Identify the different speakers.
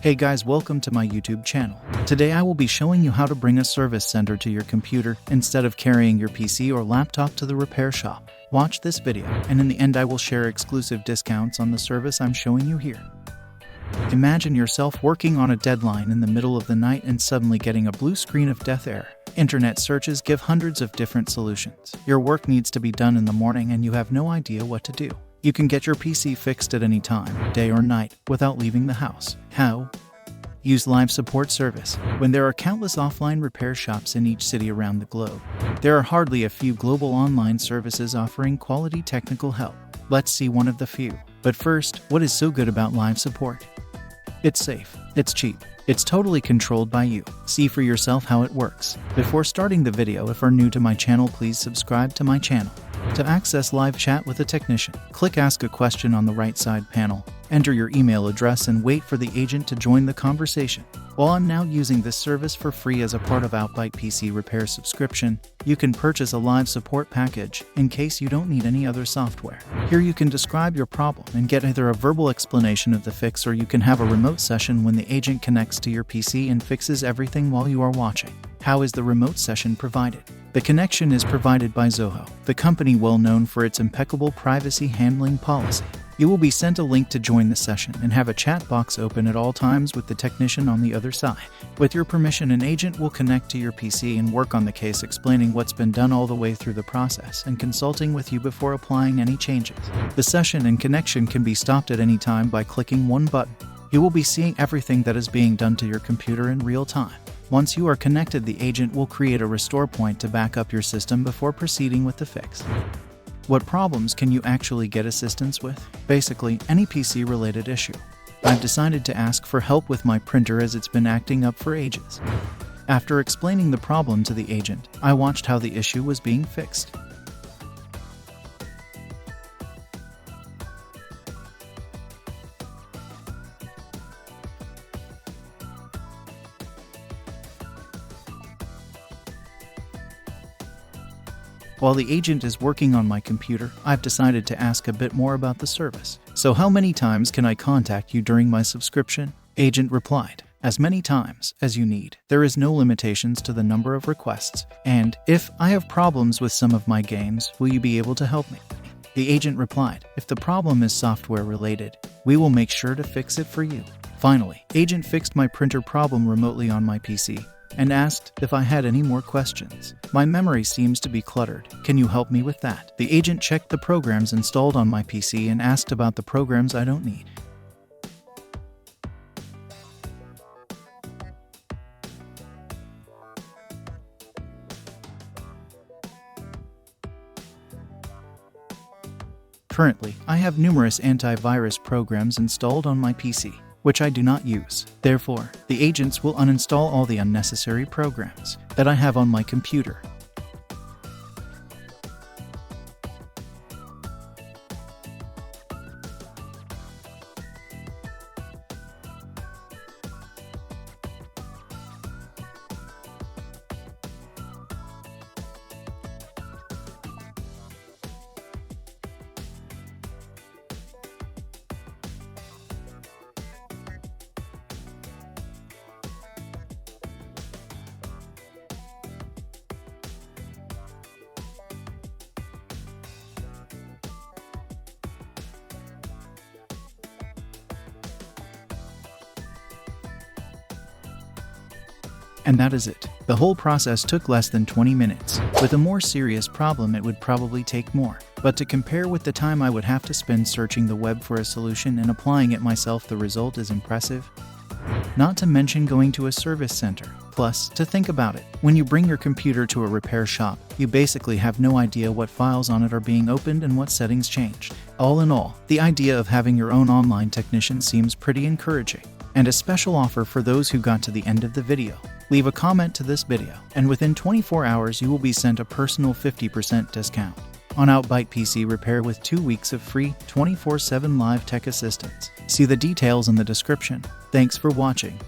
Speaker 1: Hey guys, welcome to my YouTube channel. Today I will be showing you how to bring a service center to your computer instead of carrying your PC or laptop to the repair shop. Watch this video, and in the end I will share exclusive discounts on the service I'm showing you here. Imagine yourself working on a deadline in the middle of the night and suddenly getting a blue screen of death error. Internet searches give hundreds of different solutions. Your work needs to be done in the morning and you have no idea what to do. You can get your PC fixed at any time, day or night, without leaving the house. How? Use live support service. When there are countless offline repair shops in each city around the globe, there are hardly a few global online services offering quality technical help. Let's see one of the few. But first, what is so good about live support? It's safe, it's cheap, it's totally controlled by you. See for yourself how it works. Before starting the video, if you're new to my channel, please subscribe to my channel. To access live chat with a technician, click Ask a Question on the right side panel, enter your email address and wait for the agent to join the conversation. While I'm now using this service for free as a part of Outbyte PC repair subscription, you can purchase a live support package in case you don't need any other software. Here you can describe your problem and get either a verbal explanation of the fix, or you can have a remote session when the agent connects to your PC and fixes everything while you are watching. How is the remote session provided? The connection is provided by Zoho, the company well known for its impeccable privacy handling policy. You will be sent a link to join the session and have a chat box open at all times with the technician on the other side. With your permission, an agent will connect to your PC and work on the case, explaining what's been done all the way through the process and consulting with you before applying any changes. The session and connection can be stopped at any time by clicking one button. You will be seeing everything that is being done to your computer in real time. Once you are connected, the agent will create a restore point to back up your system before proceeding with the fix. What problems can you actually get assistance with? Basically, any PC-related issue. I've decided to ask for help with my printer as it's been acting up for ages. After explaining the problem to the agent, I watched how the issue was being fixed. While the agent is working on my computer, I've decided to ask a bit more about the service. So how many times can I contact you during my subscription? Agent replied, as many times as you need. There is no limitations to the number of requests. And if I have problems with some of my games, will you be able to help me? The agent replied, if the problem is software related, we will make sure to fix it for you. Finally, agent fixed my printer problem remotely on my PC and asked if I had any more questions. My memory seems to be cluttered. Can you help me with that? The agent checked the programs installed on my PC and asked about the programs I don't need. Currently, I have numerous antivirus programs installed on my PC, which I do not use. Therefore, the agents will uninstall all the unnecessary programs that I have on my computer. And that is it. The whole process took less than 20 minutes. With a more serious problem, it would probably take more. But to compare with the time I would have to spend searching the web for a solution and applying it myself, the result is impressive. Not to mention going to a service center. Plus, to think about it, when you bring your computer to a repair shop, you basically have no idea what files on it are being opened and what settings changed. All in all, the idea of having your own online technician seems pretty encouraging. And a special offer for those who got to the end of the video. Leave a comment to this video, and within 24 hours you will be sent a personal 50% discount on Outbyte PC repair with 2 weeks of free 24/7 live tech assistance. See the details in the description. Thanks for watching.